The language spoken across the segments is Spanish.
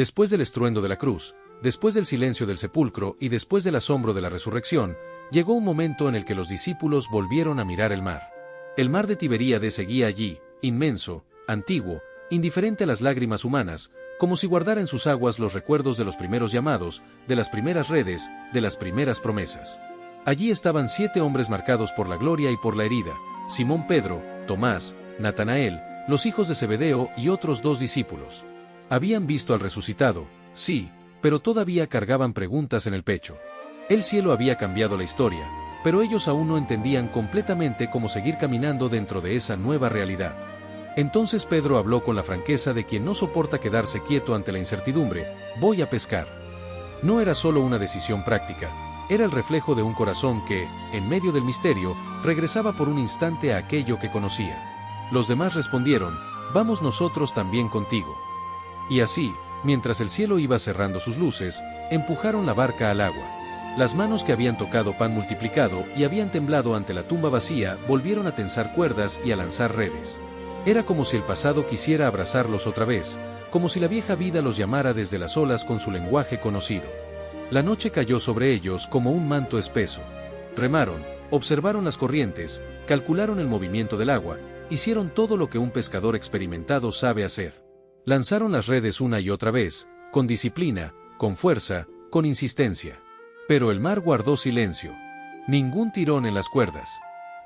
Después del estruendo de la cruz, después del silencio del sepulcro y después del asombro de la resurrección, llegó un momento en el que los discípulos volvieron a mirar el mar. El mar de Tiberíades seguía allí, inmenso, antiguo, indiferente a las lágrimas humanas, como si guardara en sus aguas los recuerdos de los primeros llamados, de las primeras redes, de las primeras promesas. Allí estaban 7 hombres marcados por la gloria y por la herida: Simón Pedro, Tomás, Natanael, los hijos de Zebedeo y otros 2 discípulos. Habían visto al resucitado, sí, pero todavía cargaban preguntas en el pecho. El cielo había cambiado la historia, pero ellos aún no entendían completamente cómo seguir caminando dentro de esa nueva realidad. Entonces Pedro habló con la franqueza de quien no soporta quedarse quieto ante la incertidumbre: voy a pescar. No era solo una decisión práctica, era el reflejo de un corazón que, en medio del misterio, regresaba por un instante a aquello que conocía. Los demás respondieron: vamos nosotros también contigo. Y así, mientras el cielo iba cerrando sus luces, empujaron la barca al agua. Las manos que habían tocado pan multiplicado y habían temblado ante la tumba vacía volvieron a tensar cuerdas y a lanzar redes. Era como si el pasado quisiera abrazarlos otra vez, como si la vieja vida los llamara desde las olas con su lenguaje conocido. La noche cayó sobre ellos como un manto espeso. Remaron, observaron las corrientes, calcularon el movimiento del agua, hicieron todo lo que un pescador experimentado sabe hacer. Lanzaron las redes una y otra vez, con disciplina, con fuerza, con insistencia. Pero el mar guardó silencio. Ningún tirón en las cuerdas.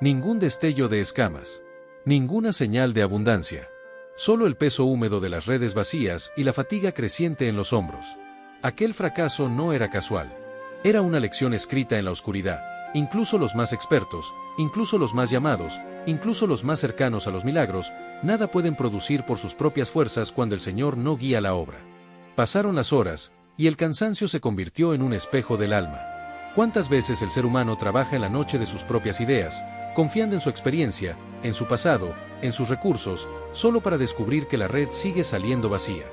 Ningún destello de escamas. Ninguna señal de abundancia. Solo el peso húmedo de las redes vacías y la fatiga creciente en los hombros. Aquel fracaso no era casual. Era una lección escrita en la oscuridad. Incluso los más expertos, incluso los más llamados, incluso los más cercanos a los milagros, nada pueden producir por sus propias fuerzas cuando el Señor no guía la obra. Pasaron las horas, y el cansancio se convirtió en un espejo del alma. ¿Cuántas veces el ser humano trabaja en la noche de sus propias ideas, confiando en su experiencia, en su pasado, en sus recursos, solo para descubrir que la red sigue saliendo vacía?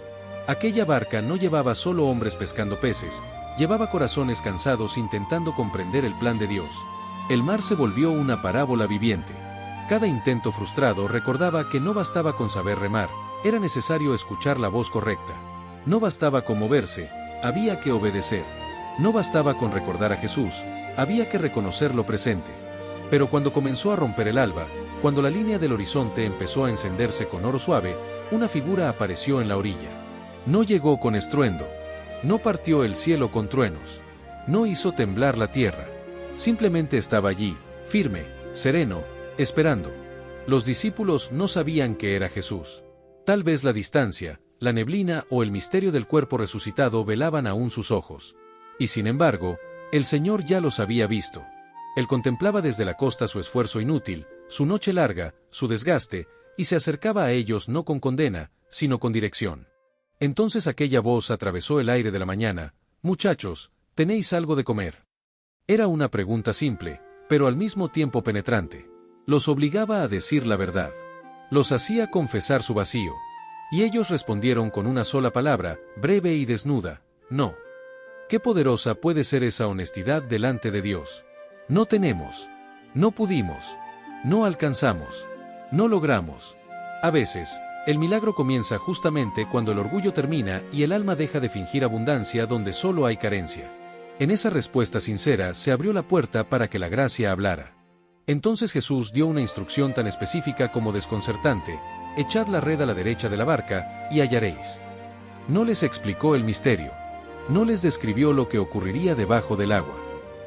Aquella barca no llevaba solo hombres pescando peces, llevaba corazones cansados intentando comprender el plan de Dios. El mar se volvió una parábola viviente. Cada intento frustrado recordaba que no bastaba con saber remar, era necesario escuchar la voz correcta. No bastaba con moverse, había que obedecer. No bastaba con recordar a Jesús, había que reconocerlo presente. Pero cuando comenzó a romper el alba, cuando la línea del horizonte empezó a encenderse con oro suave, una figura apareció en la orilla. No llegó con estruendo. No partió el cielo con truenos. No hizo temblar la tierra. Simplemente estaba allí, firme, sereno, esperando. Los discípulos no sabían que era Jesús. Tal vez la distancia, la neblina o el misterio del cuerpo resucitado velaban aún sus ojos. Y sin embargo, el Señor ya los había visto. Él contemplaba desde la costa su esfuerzo inútil, su noche larga, su desgaste, y se acercaba a ellos no con condena, sino con dirección. Entonces aquella voz atravesó el aire de la mañana: muchachos, ¿tenéis algo de comer? Era una pregunta simple, pero al mismo tiempo penetrante. Los obligaba a decir la verdad. Los hacía confesar su vacío. Y ellos respondieron con una sola palabra, breve y desnuda: no. Qué poderosa puede ser esa honestidad delante de Dios. No tenemos. No pudimos. No alcanzamos. No logramos. A veces, el milagro comienza justamente cuando el orgullo termina y el alma deja de fingir abundancia donde solo hay carencia. En esa respuesta sincera se abrió la puerta para que la gracia hablara. Entonces Jesús dio una instrucción tan específica como desconcertante: echad la red a la derecha de la barca, y hallaréis. No les explicó el misterio. No les describió lo que ocurriría debajo del agua.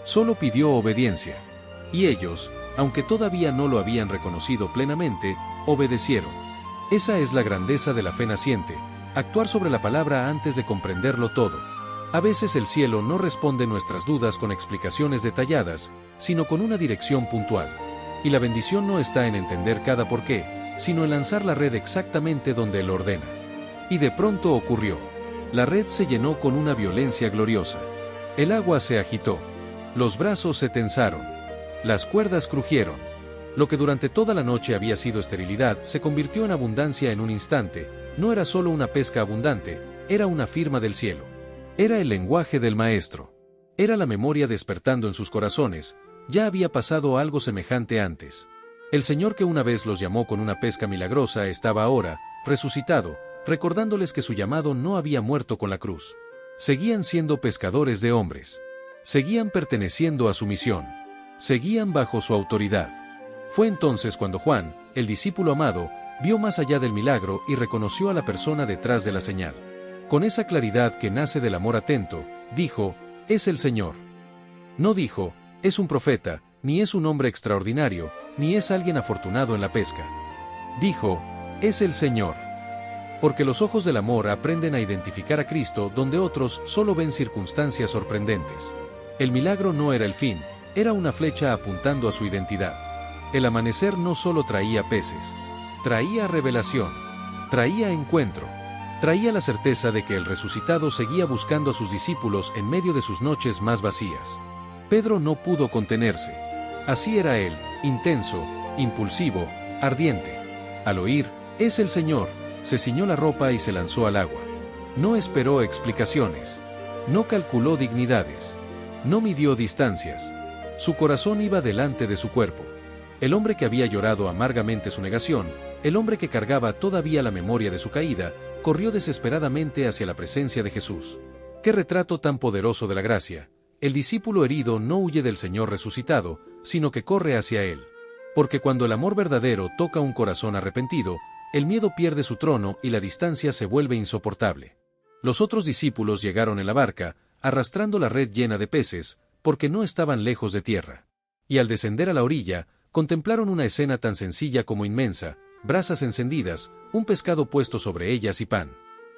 Solo pidió obediencia. Y ellos, aunque todavía no lo habían reconocido plenamente, obedecieron. Esa es la grandeza de la fe naciente, actuar sobre la palabra antes de comprenderlo todo. A veces el cielo no responde nuestras dudas con explicaciones detalladas, sino con una dirección puntual. Y la bendición no está en entender cada porqué, sino en lanzar la red exactamente donde Él ordena. Y de pronto ocurrió. La red se llenó con una violencia gloriosa. El agua se agitó. Los brazos se tensaron. Las cuerdas crujieron. Lo que durante toda la noche había sido esterilidad se convirtió en abundancia en un instante. No era solo una pesca abundante, era una firma del cielo. Era el lenguaje del Maestro. Era la memoria despertando en sus corazones. Ya había pasado algo semejante antes. El Señor que una vez los llamó con una pesca milagrosa estaba ahora, resucitado, recordándoles que su llamado no había muerto con la cruz. Seguían siendo pescadores de hombres. Seguían perteneciendo a su misión. Seguían bajo su autoridad. Fue entonces cuando Juan, el discípulo amado, vio más allá del milagro y reconoció a la persona detrás de la señal. Con esa claridad que nace del amor atento, dijo, «Es el Señor». No dijo, «Es un profeta», ni es un hombre extraordinario, ni es alguien afortunado en la pesca. Dijo, «Es el Señor». Porque los ojos del amor aprenden a identificar a Cristo donde otros solo ven circunstancias sorprendentes. El milagro no era el fin, era una flecha apuntando a su identidad. El amanecer no solo traía peces, traía revelación, traía encuentro, traía la certeza de que el resucitado seguía buscando a sus discípulos en medio de sus noches más vacías. Pedro no pudo contenerse. Así era él, intenso, impulsivo, ardiente. Al oír, «Es el Señor», se ciñó la ropa y se lanzó al agua. No esperó explicaciones. No calculó dignidades. No midió distancias. Su corazón iba delante de su cuerpo. El hombre que había llorado amargamente su negación, el hombre que cargaba todavía la memoria de su caída, corrió desesperadamente hacia la presencia de Jesús. ¡Qué retrato tan poderoso de la gracia! El discípulo herido no huye del Señor resucitado, sino que corre hacia Él. Porque cuando el amor verdadero toca un corazón arrepentido, el miedo pierde su trono y la distancia se vuelve insoportable. Los otros discípulos llegaron en la barca, arrastrando la red llena de peces, porque no estaban lejos de tierra. Y al descender a la orilla, contemplaron una escena tan sencilla como inmensa, brasas encendidas, un pescado puesto sobre ellas y pan.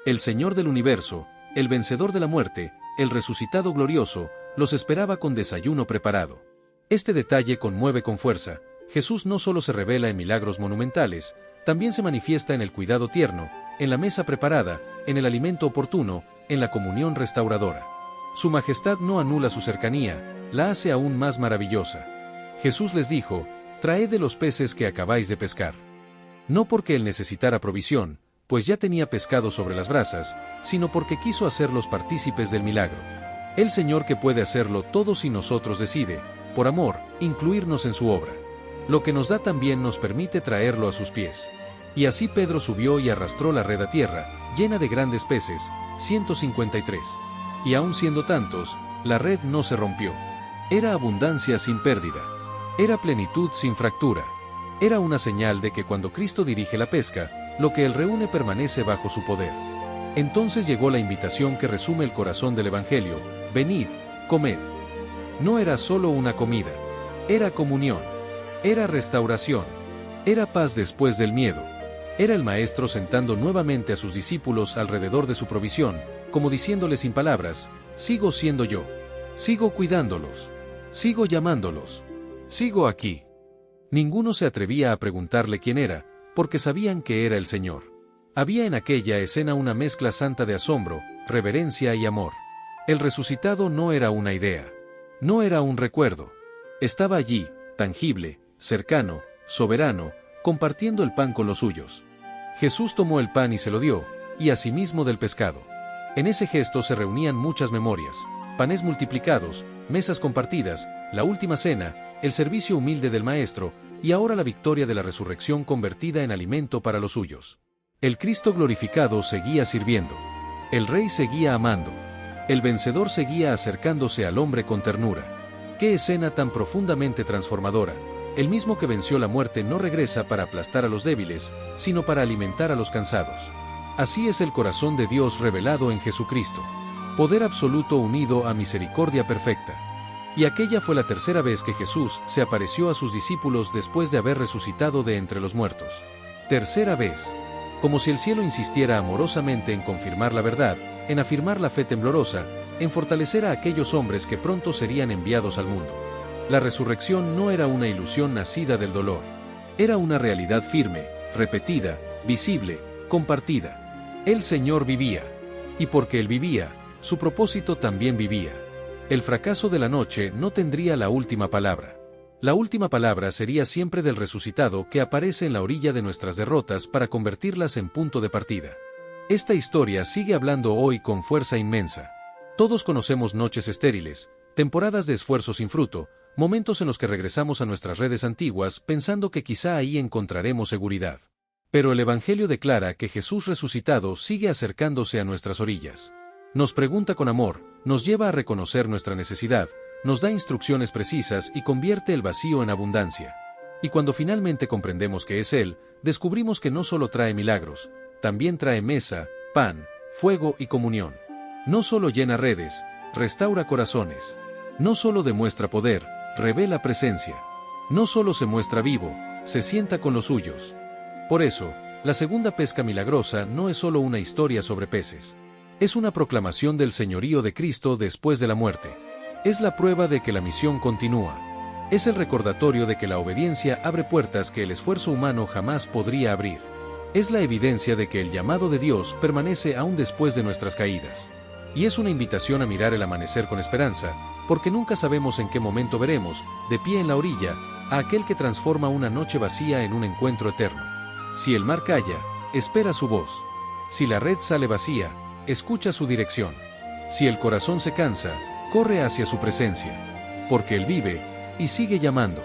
El Señor del universo, el vencedor de la muerte, el resucitado glorioso, los esperaba con desayuno preparado. Este detalle conmueve con fuerza. Jesús no solo se revela en milagros monumentales, también se manifiesta en el cuidado tierno, en la mesa preparada, en el alimento oportuno, en la comunión restauradora. Su majestad no anula su cercanía, la hace aún más maravillosa. Jesús les dijo, «Traed de los peces que acabáis de pescar». No porque él necesitara provisión, pues ya tenía pescado sobre las brasas, sino porque quiso hacerlos partícipes del milagro. El Señor que puede hacerlo todo si nosotros decide, por amor, incluirnos en su obra. Lo que nos da también nos permite traerlo a sus pies. Y así Pedro subió y arrastró la red a tierra, llena de grandes peces, 153. Y aun siendo tantos, la red no se rompió. Era abundancia sin pérdida. Era plenitud sin fractura. Era una señal de que cuando Cristo dirige la pesca, lo que Él reúne permanece bajo su poder. Entonces llegó la invitación que resume el corazón del Evangelio, «Venid, comed». No era solo una comida. Era comunión. Era restauración. Era paz después del miedo. Era el Maestro sentando nuevamente a sus discípulos alrededor de su provisión, como diciéndoles sin palabras, «Sigo siendo yo. Sigo cuidándolos. Sigo llamándolos. Sigo aquí». Ninguno se atrevía a preguntarle quién era, porque sabían que era el Señor. Había en aquella escena una mezcla santa de asombro, reverencia y amor. El resucitado no era una idea. No era un recuerdo. Estaba allí, tangible, cercano, soberano, compartiendo el pan con los suyos. Jesús tomó el pan y se lo dio, y asimismo del pescado. En ese gesto se reunían muchas memorias, panes multiplicados, mesas compartidas, la última cena, el servicio humilde del Maestro, y ahora la victoria de la resurrección convertida en alimento para los suyos. El Cristo glorificado seguía sirviendo. El Rey seguía amando. El vencedor seguía acercándose al hombre con ternura. ¡Qué escena tan profundamente transformadora! El mismo que venció la muerte no regresa para aplastar a los débiles, sino para alimentar a los cansados. Así es el corazón de Dios revelado en Jesucristo. Poder absoluto unido a misericordia perfecta. Y aquella fue la tercera vez que Jesús se apareció a sus discípulos después de haber resucitado de entre los muertos. Tercera vez. Como si el cielo insistiera amorosamente en confirmar la verdad, en afirmar la fe temblorosa, en fortalecer a aquellos hombres que pronto serían enviados al mundo. La resurrección no era una ilusión nacida del dolor. Era una realidad firme, repetida, visible, compartida. El Señor vivía. Y porque Él vivía, su propósito también vivía. El fracaso de la noche no tendría la última palabra. La última palabra sería siempre del resucitado que aparece en la orilla de nuestras derrotas para convertirlas en punto de partida. Esta historia sigue hablando hoy con fuerza inmensa. Todos conocemos noches estériles, temporadas de esfuerzo sin fruto, momentos en los que regresamos a nuestras redes antiguas pensando que quizá ahí encontraremos seguridad. Pero el Evangelio declara que Jesús resucitado sigue acercándose a nuestras orillas. Nos pregunta con amor, nos lleva a reconocer nuestra necesidad, nos da instrucciones precisas y convierte el vacío en abundancia. Y cuando finalmente comprendemos que es Él, descubrimos que no solo trae milagros, también trae mesa, pan, fuego y comunión. No solo llena redes, restaura corazones. No solo demuestra poder, revela presencia. No solo se muestra vivo, se sienta con los suyos. Por eso, la segunda pesca milagrosa no es solo una historia sobre peces. Es una proclamación del señorío de Cristo después de la muerte. Es la prueba de que la misión continúa. Es el recordatorio de que la obediencia abre puertas que el esfuerzo humano jamás podría abrir. Es la evidencia de que el llamado de Dios permanece aún después de nuestras caídas. Y es una invitación a mirar el amanecer con esperanza, porque nunca sabemos en qué momento veremos, de pie en la orilla, a aquel que transforma una noche vacía en un encuentro eterno. Si el mar calla, espera su voz. Si la red sale vacía, escucha su dirección. Si el corazón se cansa, corre hacia su presencia. Porque Él vive, y sigue llamando.